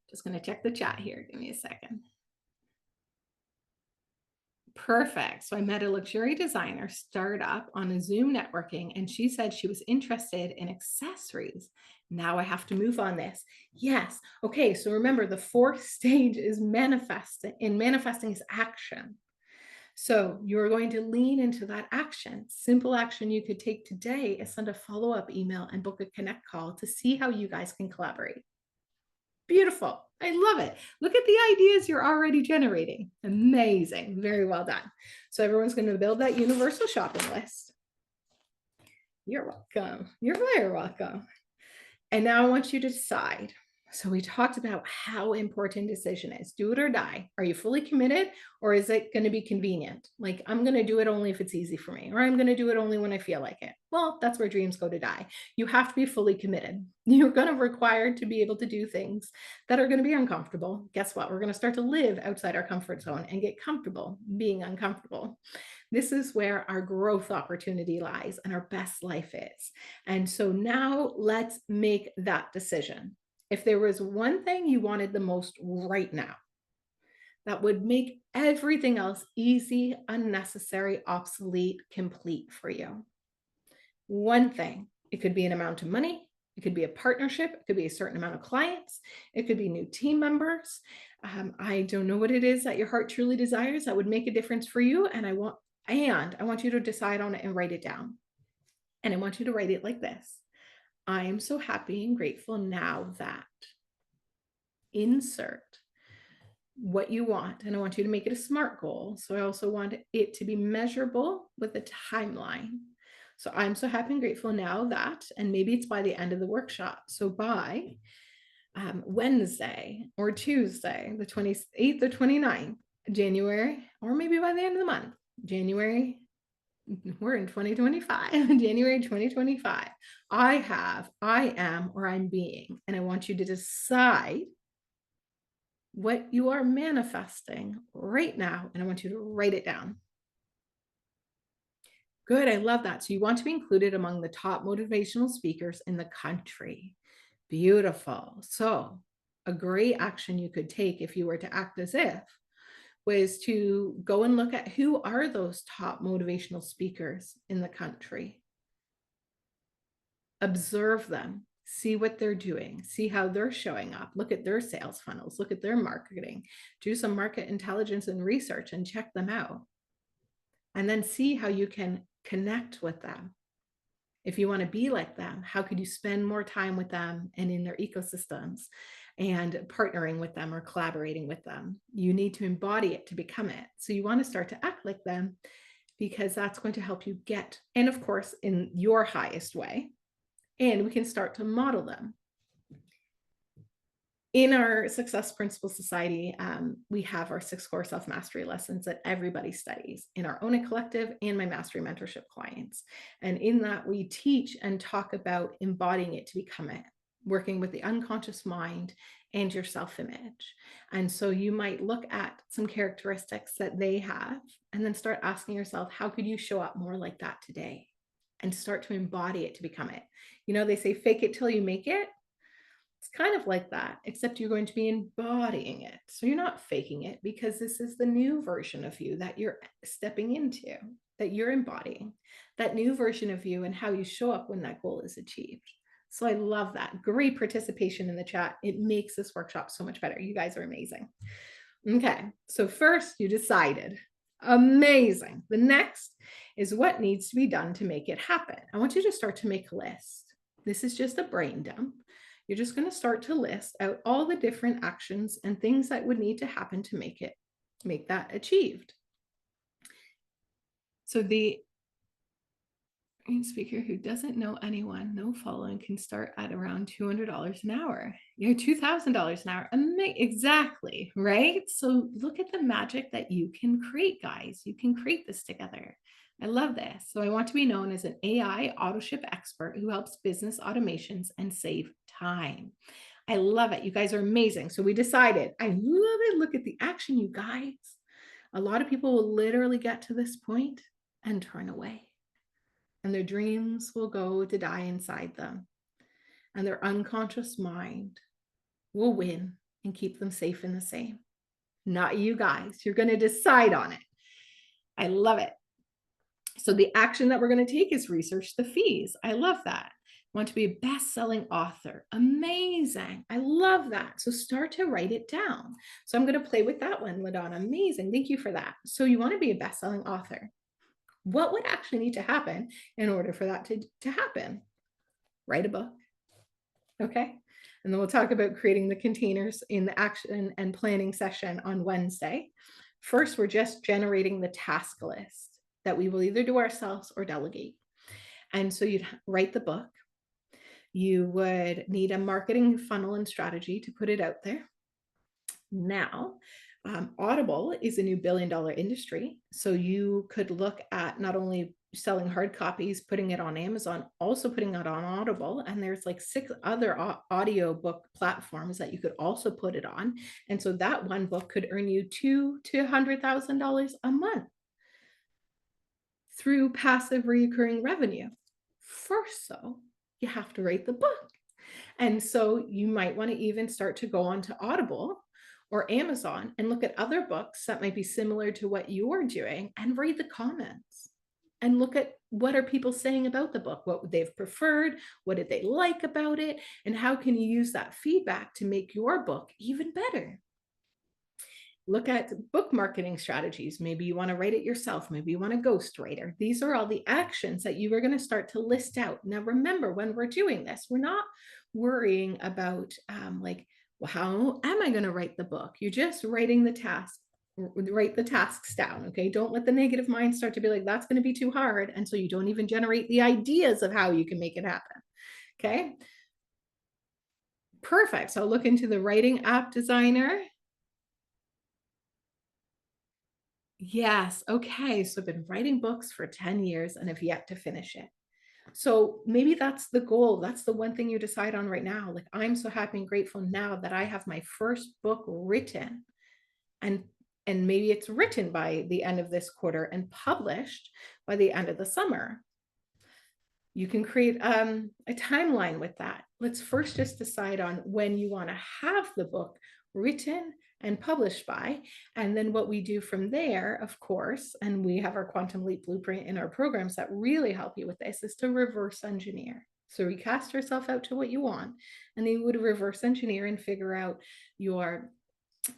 Just going to check the chat here. Give me a second. Perfect. So I met a luxury designer startup on a Zoom networking, and she said she was interested in accessories. Now I have to move on this. Yes. Okay. So remember, the fourth stage is manifesting, and manifesting is action. So you're going to lean into that action. Simple action you could take today is send a follow-up email and book a connect call to see how you guys can collaborate. Beautiful. I love it. Look at the ideas you're already generating. Amazing. Very well done. So everyone's going to build that universal shopping list. You're welcome. You're very welcome. And now I want you to decide. So we talked about how important decision is. Do it or die. Are you fully committed, or is it going to be convenient? Like, I'm going to do it only if it's easy for me, or I'm going to do it only when I feel like it. Well, that's where dreams go to die. You have to be fully committed. You're going to require to be able to do things that are going to be uncomfortable. Guess what? We're going to start to live outside our comfort zone and get comfortable being uncomfortable. This is where our growth opportunity lies and our best life is. And so now let's make that decision. If there was one thing you wanted the most right now, that would make everything else easy, unnecessary, obsolete, complete for you. One thing. It could be an amount of money. It could be a partnership. It could be a certain amount of clients. It could be new team members. I don't know what it is that your heart truly desires that would make a difference for you. And I want you to decide on it and write it down. And I want you to write it like this. I am so happy and grateful now that. Insert what you want. And I want you to make it a SMART goal. So I also want it to be measurable with a timeline. So I'm so happy and grateful now that, and maybe it's by the end of the workshop. So by Wednesday or Tuesday, the 28th or 29th, January, or maybe by the end of the month, January, we're in 2025, January 2025, I am, or I'm being, and I want you to decide what you are manifesting right now, and I want you to write it down. Good, I love that. So you want to be included among the top motivational speakers in the country. Beautiful. So a great action you could take if you were to act as if was to go and look at who are those top motivational speakers in the country. Observe them, see what they're doing, see how they're showing up, look at their sales funnels, look at their marketing, do some market intelligence and research and check them out. And then see how you can connect with them. If you want to be like them, how could you spend more time with them and in their ecosystems and partnering with them or collaborating with them? You need to embody it to become it. So you want to start to act like them because that's going to help you get, and of course, in your highest way. And we can start to model them. In our Success Principles Society, we have our 6 core self-mastery lessons that everybody studies in our Own It Collective and my Mastery Mentorship clients. And in that, we teach and talk about embodying it to become it, working with the unconscious mind and your self-image. And so you might look at some characteristics that they have and then start asking yourself, how could you show up more like that today? And start to embody it to become it. You know, they say fake it till you make it. It's kind of like that, except you're going to be embodying it. So you're not faking it because this is the new version of you that you're stepping into, that you're embodying, that new version of you and how you show up when that goal is achieved. So I love that. Great participation in the chat. It makes this workshop so much better. You guys are amazing. Okay, so first you decided. Amazing. The next is what needs to be done to make it happen. I want you to start to make a list. This is just a brain dump. You're just going to start to list out all the different actions and things that would need to happen to make that achieved. So the speaker who doesn't know anyone, no following, can start at around $200 an hour. You're $2,000 an hour. Exactly, right? So look at the magic that you can create, guys. You can create this together. I love this. So I want to be known as an AI auto ship expert who helps business automations and save time. I love it. You guys are amazing. So we decided. I love it. Look at the action, you guys. A lot of people will literally get to this point and turn away. And their dreams will go to die inside them. And their unconscious mind will win and keep them safe in the same. Not you guys. You're going to decide on it. I love it. So the action that we're going to take is research the fees. I love that. Want to be a best-selling author. Amazing. I love that. So start to write it down. So I'm going to play with that one, LaDonna. Amazing. Thank you for that. So you want to be a best-selling author. What would actually need to happen in order for that to happen? Write a book. Okay. And then we'll talk about creating the containers in the action and planning session on Wednesday. First, we're just generating the task list that we will either do ourselves or delegate. And so you'd write the book. You would need a marketing funnel and strategy to put it out there. Now, Audible is a new billion-dollar industry. So you could look at not only selling hard copies, putting it on Amazon, also putting it on Audible. And there's like 6 other audio book platforms that you could also put it on. And so that one book could earn you $200,000 to $100,000 a month through passive recurring revenue. First, though, you have to write the book. And so you might want to even start to go onto Audible or Amazon and look at other books that might be similar to what you're doing and read the comments and look at what are people saying about the book, what they've preferred, what did they like about it, and how can you use that feedback to make your book even better. Look at book marketing strategies. Maybe you want to write it yourself. Maybe you want a ghostwriter. These are all the actions that you are going to start to list out. Now, remember, when we're doing this, we're not worrying about well, how am I going to write the book? You're just writing the task, write the tasks down. Okay. Don't let the negative mind start to be like, that's going to be too hard. And so you don't even generate the ideas of how you can make it happen. Okay. Perfect. So I'll look into the writing app designer. Yes. Okay. So I've been writing books for 10 years and have yet to finish it. So maybe that's the goal. That's the one thing you decide on right now. Like, I'm so happy and grateful now that I have my first book written, and maybe it's written by the end of this quarter and published by the end of the summer. You can create a timeline with that. Let's first just decide on when you want to have the book written and published by. And then what we do from there, of course, and we have our Quantum Leap Blueprint in our programs that really help you with this, is to reverse engineer. So recast yourself out to what you want, and then you would reverse engineer and figure out your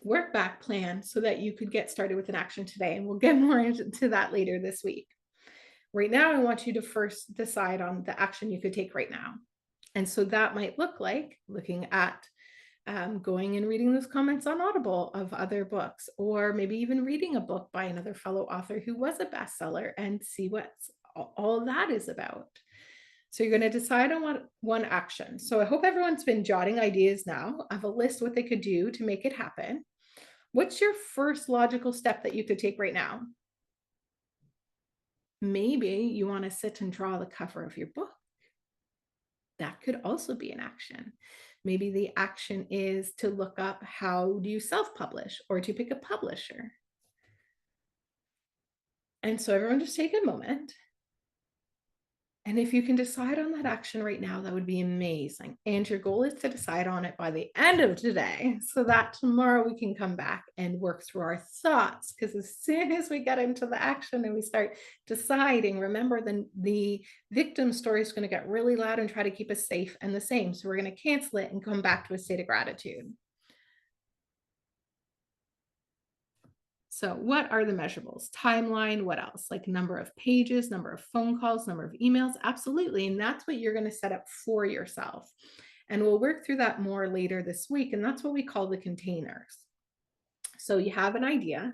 work back plan so that you could get started with an action today. And we'll get more into that later this week. Right now, I want you to first decide on the action you could take right now. And so that might look like looking at going and reading those comments on Audible of other books, or maybe even reading a book by another fellow author who was a bestseller and see what all that is about. So you're going to decide on one action. So I hope everyone's been jotting ideas now of a list what they could do to make it happen. What's your first logical step that you could take right now? Maybe you want to sit and draw the cover of your book. That could also be an action. Maybe the action is to look up how do you self-publish or to pick a publisher. And so everyone just take a moment. And if you can decide on that action right now, that would be amazing. And your goal is to decide on it by the end of today so that tomorrow we can come back and work through our thoughts. Because as soon as we get into the action and we start deciding, remember, then the victim story is going to get really loud and try to keep us safe and the same. So we're going to cancel it and come back to a state of gratitude. So what are the measurables? Timeline, what else? Like number of pages, number of phone calls, number of emails? Absolutely. And that's what you're going to set up for yourself. And we'll work through that more later this week. And that's what we call the containers. So you have an idea,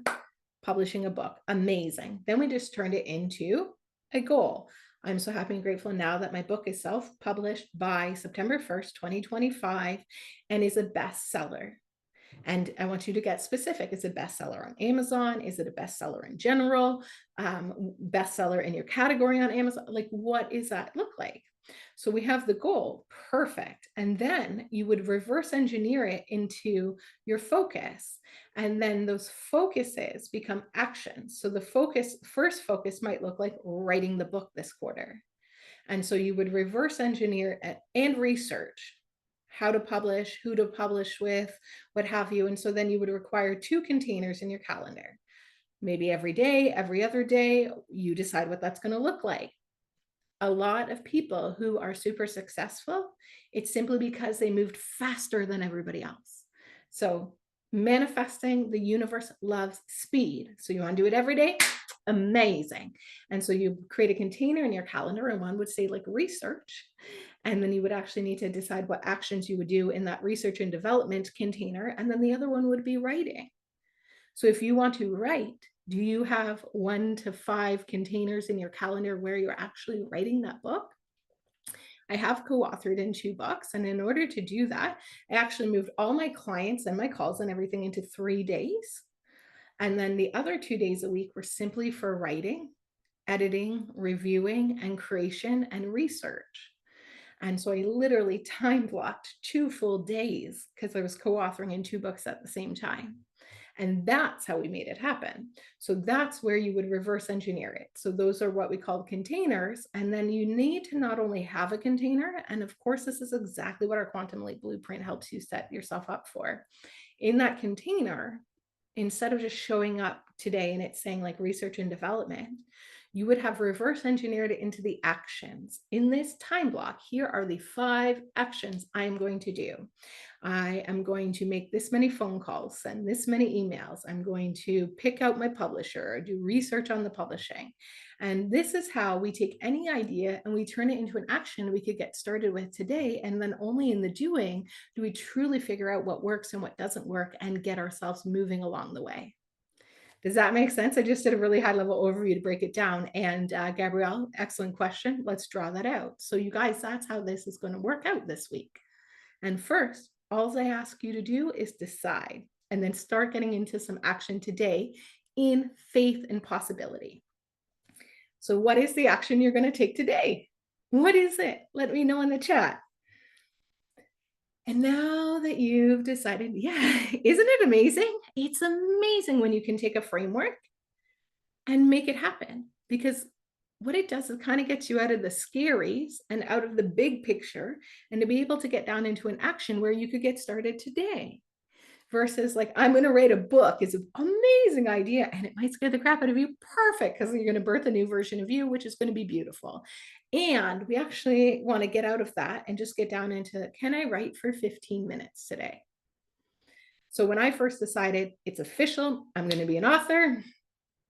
publishing a book, amazing. Then we just turned it into a goal. I'm so happy and grateful now that my book is self-published by September 1st, 2025, and is a bestseller. And I want you to get specific. Is it a bestseller on Amazon? Is it a bestseller in general? Bestseller in your category on Amazon? Like, what does that look like? So we have the goal, perfect. And then you would reverse engineer it into your focus. And then those focuses become actions. So the first focus might look like writing the book this quarter. And so you would reverse engineer it and research how to publish, who to publish with, what have you. And so then you would require 2 containers in your calendar. Maybe every day, every other day, you decide what that's going to look like. A lot of people who are super successful, it's simply because they moved faster than everybody else. So manifesting, the universe loves speed. So you want to do it every day? Amazing. And so you create a container in your calendar, and one would say like research. And then you would actually need to decide what actions you would do in that research and development container. And then the other one would be writing. So if you want to write, do you have 1 to 5 containers in your calendar where you're actually writing that book? I have co-authored in 2 books. And in order to do that, I actually moved all my clients and my calls and everything into 3 days. And then the other 2 days a week were simply for writing, editing, reviewing, and creation and research. And so I literally time blocked 2 full days because I was co-authoring in 2 books at the same time. And that's how we made it happen. So that's where you would reverse engineer it. So those are what we call containers. And then you need to not only have a container, and of course, this is exactly what our Quantum Leap Blueprint helps you set yourself up for. In that container, instead of just showing up today and it's saying like research and development, you would have reverse engineered it into the actions. In this time block, here are the 5 actions I am going to do. I am going to make this many phone calls, send this many emails. I'm going to pick out my publisher, do research on the publishing. And this is how we take any idea and we turn it into an action we could get started with today. And then only in the doing do we truly figure out what works and what doesn't work and get ourselves moving along the way. Does that make sense? I just did a really high level overview to break it down. And Gabrielle, excellent question. Let's draw that out. So you guys, that's how this is going to work out this week. And first, all I ask you to do is decide and then start getting into some action today in faith and possibility. So what is the action you're going to take today? What is it? Let me know in the chat. And now that you've decided, yeah, isn't it amazing? It's amazing when you can take a framework and make it happen, because what it does is kind of gets you out of the scaries and out of the big picture and to be able to get down into an action where you could get started today. Versus like, I'm going to write a book is an amazing idea and it might scare the crap out of you. Perfect, because you're going to birth a new version of you, which is going to be beautiful. And we actually want to get out of that and just get down into, can I write for 15 minutes today? So when I first decided it's official, I'm going to be an author,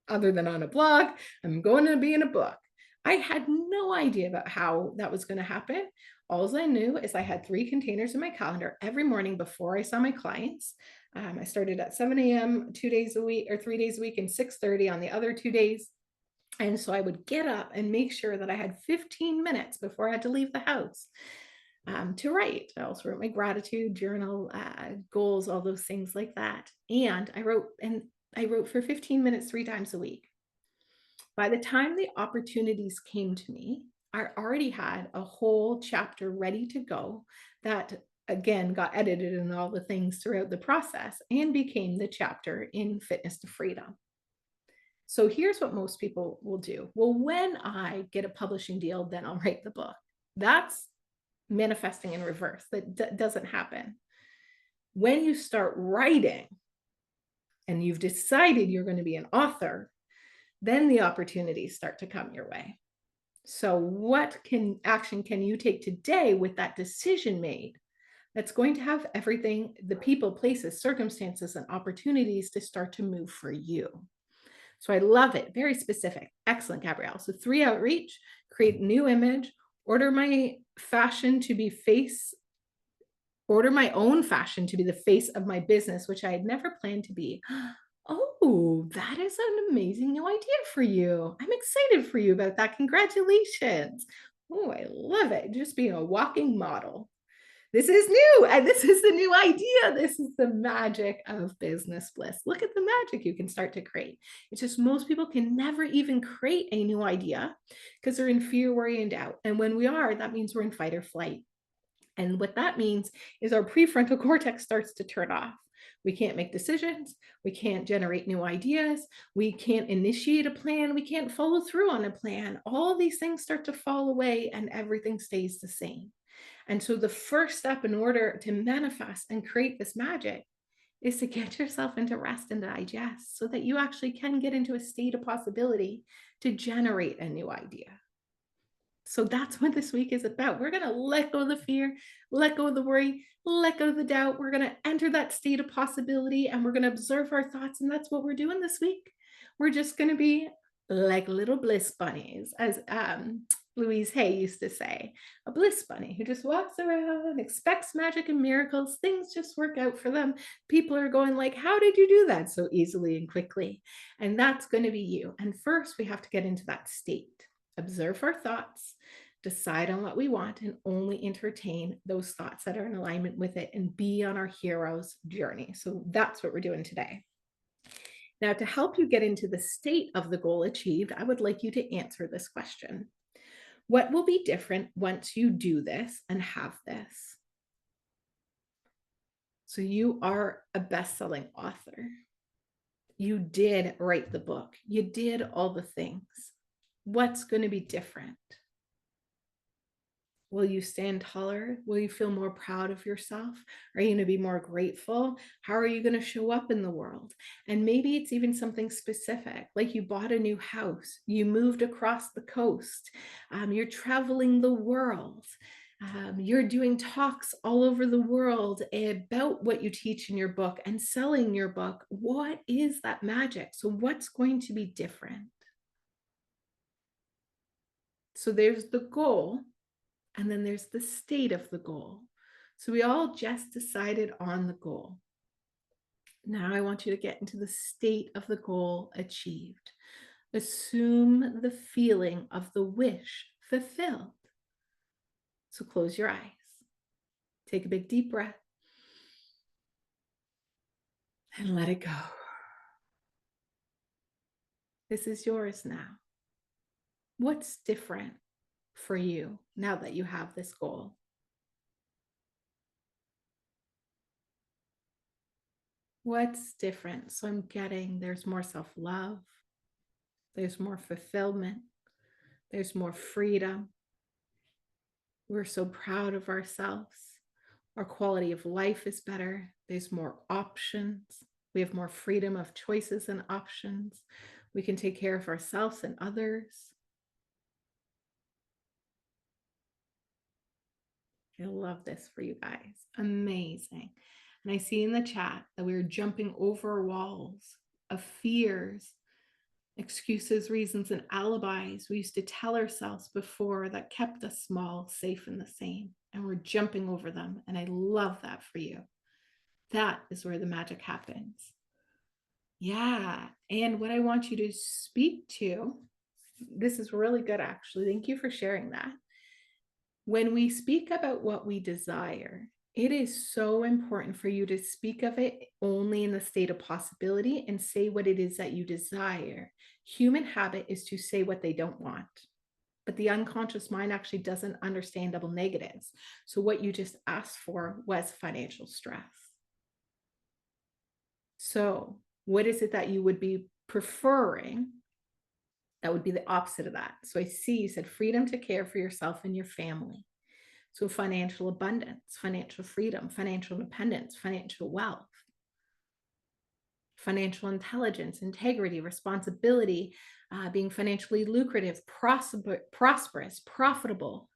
other than on a blog, I'm going to be in a book. I had no idea about how that was going to happen. All I knew is I had 3 containers in my calendar every morning before I saw my clients. I started at 7 a.m. 2 days a week or 3 days a week and 6:30 on the other 2 days. And so I would get up and make sure that I had 15 minutes before I had to leave the house to write. I also wrote my gratitude journal, goals, all those things like that. And I wrote for 15 minutes 3 times a week. By the time the opportunities came to me, I already had a whole chapter ready to go that again got edited and all the things throughout the process and became the chapter in Fitness to Freedom. So here's what most people will do. Well, when I get a publishing deal, then I'll write the book. That's manifesting in reverse. That doesn't happen. When you start writing and you've decided you're going to be an author, then the opportunities start to come your way. So what action can you take today with that decision made that's going to have everything, the people, places, circumstances, and opportunities to start to move for you? So I love it. Very specific. Excellent, Gabrielle. So 3 outreach, create new image, order my fashion to be order my own fashion to be the face of my business, which I had never planned to be. Oh, that is an amazing new idea for you. I'm excited for you about that. Congratulations. Oh, I love it. Just being a walking model. This is new, and this is the new idea. This is the magic of business bliss. Look at the magic you can start to create. It's just most people can never even create a new idea because they're in fear, worry, and doubt. And when we are, that means we're in fight or flight. And what that means is our prefrontal cortex starts to turn off. We can't make decisions. We can't generate new ideas. We can't initiate a plan. We can't follow through on a plan. All these things start to fall away and everything stays the same. And so the first step in order to manifest and create this magic is to get yourself into rest and digest so that you actually can get into a state of possibility to generate a new idea. So that's what this week is about. We're going to let go of the fear, let go of the worry, let go of the doubt. We're going to enter that state of possibility and we're going to observe our thoughts. And that's what we're doing this week. We're just going to be like little bliss bunnies, as Louise Hay used to say, a bliss bunny who just walks around, expects magic and miracles. Things just work out for them. People are going like, how did you do that so easily and quickly? And that's going to be you. And first we have to get into that state. Observe our thoughts, decide on what we want, and only entertain those thoughts that are in alignment with it and be on our hero's journey. So that's what we're doing today. Now, to help you get into the state of the goal achieved, I would like you to answer this question. What will be different once you do this and have this? So you are a best-selling author. You did write the book. You did all the things. What's going to be different? Will you stand taller? Will you feel more proud of yourself? Are you going to be more grateful? How are you going to show up in the world? And maybe it's even something specific, like you bought a new house, you moved across the coast, you're traveling the world, you're doing talks all over the world about what you teach in your book and selling your book. What is that magic? So what's going to be different? So there's the goal. And then there's the state of the goal. So we all just decided on the goal. Now I want you to get into the state of the goal achieved. Assume the feeling of the wish fulfilled. So close your eyes. Take a big deep breath. And let it go. This is yours now. What's different for you now that you have this goal? What's different? So I'm getting there's more self-love, there's more fulfillment, there's more freedom. We're so proud of ourselves. Our quality of life is better. There's more options. We have more freedom of choices and options. We can take care of ourselves and others. I love this for you guys. Amazing. And I see in the chat that we're jumping over walls of fears, excuses, reasons, and alibis we used to tell ourselves before that kept us small, safe, and the same. And we're jumping over them. And I love that for you. That is where the magic happens. Yeah. And what I want you to speak to, this is really good, actually. Thank you for sharing that. When we speak about what we desire, it is so important for you to speak of it only in the state of possibility and say what it is that you desire. Human habit is to say what they don't want. but the unconscious mind actually doesn't understand double negatives. So what you just asked for was financial stress. So what is it that you would be preferring? That would be the opposite of that. So I see you said freedom to care for yourself and your family. So financial abundance, financial freedom, financial independence, financial wealth, financial intelligence, integrity, responsibility, being financially lucrative, prosperous, profitable.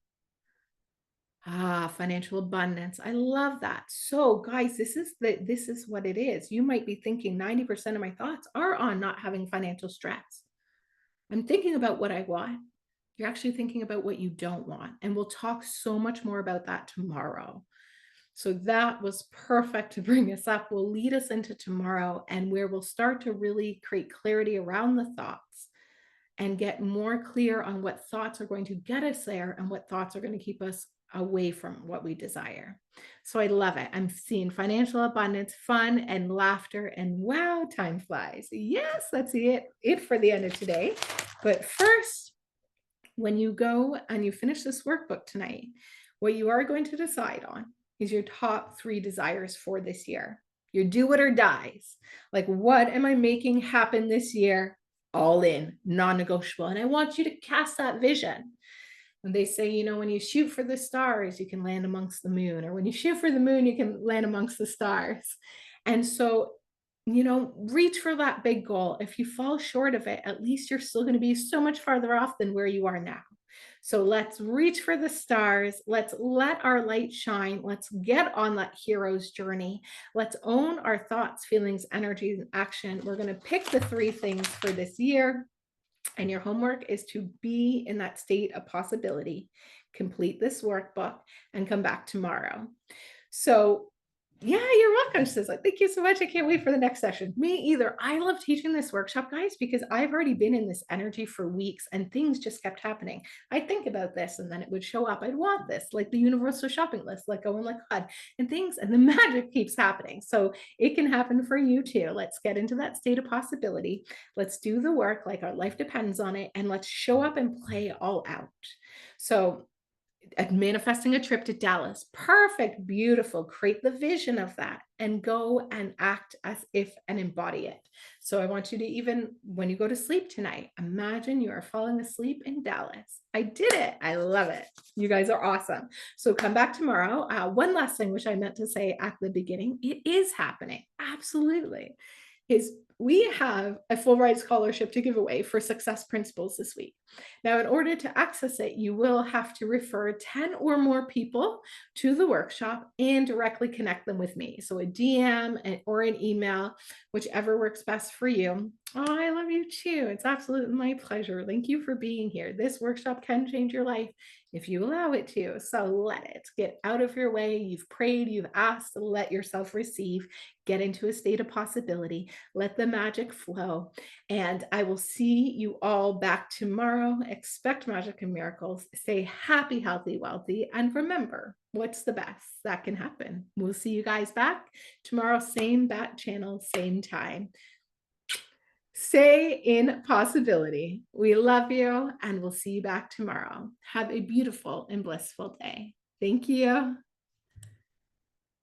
Financial abundance. I love that. So, guys, this is what it is. You might be thinking 90% of my thoughts are on not having financial stress. I'm thinking about what I want. You're actually thinking about what you don't want. And we'll talk so much more about that tomorrow. So that was perfect to bring us up. Will lead us into tomorrow, and where we'll start to really create clarity around the thoughts and get more clear on what thoughts are going to get us there and what thoughts are going to keep us away from what we desire. So I love it. I'm seeing financial abundance, fun, and laughter, and wow, time flies. Yes, that's it for the end of today. But first, when you go and you finish this workbook tonight, what you are going to decide on is your top 3 desires for this year. Your do it or dies. Like, what am I making happen this year? All in, non-negotiable. And I want you to cast that vision. And they say, you know, when you shoot for the stars, you can land amongst the moon, or when you shoot for the moon, you can land amongst the stars. And so, you know, reach for that big goal. If you fall short of it, at least you're still going to be so much farther off than where you are now. So let's reach for the stars. Let's let our light shine. Let's get on that hero's journey. Let's own our thoughts, feelings, energies, and action. We're going to pick the 3 things for this year. And your homework is to be in that state of possibility, complete this workbook, and come back tomorrow. So yeah, you're welcome. She says, like, thank you so much. I can't wait for the next session. Me either. I love teaching this workshop, guys, because I've already been in this energy for weeks and things just kept happening. I'd think about this and then it would show up. I'd want this, like the universal shopping list, like going like God, and things, and the magic keeps happening. So it can happen for you too. Let's get into that state of possibility. Let's do the work like our life depends on it, and let's show up and play all out. So manifesting a trip to Dallas. Perfect, beautiful. Create the vision of that and go and act as if and embody it. So I want you to, even when you go to sleep tonight, imagine you are falling asleep in Dallas. I did it. I love it. You guys are awesome. So come back tomorrow. One last thing, which I meant to say at the beginning, it is happening. Absolutely. Is we have a full ride scholarship to give away for Success Principles this week. Now, in order to access it, you will have to refer 10 or more people to the workshop and directly connect them with me. So a DM or an email, whichever works best for you. Oh, I love you too. It's absolutely my pleasure. Thank you for being here. This workshop can change your life if you allow it to. So let it get out of your way. You've prayed, you've asked, let yourself receive, get into a state of possibility, let the magic flow. And I will see you all back tomorrow. Expect magic and miracles. Stay happy, healthy, wealthy, and remember, what's the best that can happen? We'll see you guys back tomorrow, same bat channel, same time. Stay in possibility. We love you, and we'll see you back tomorrow. Have a beautiful and blissful day. Thank you.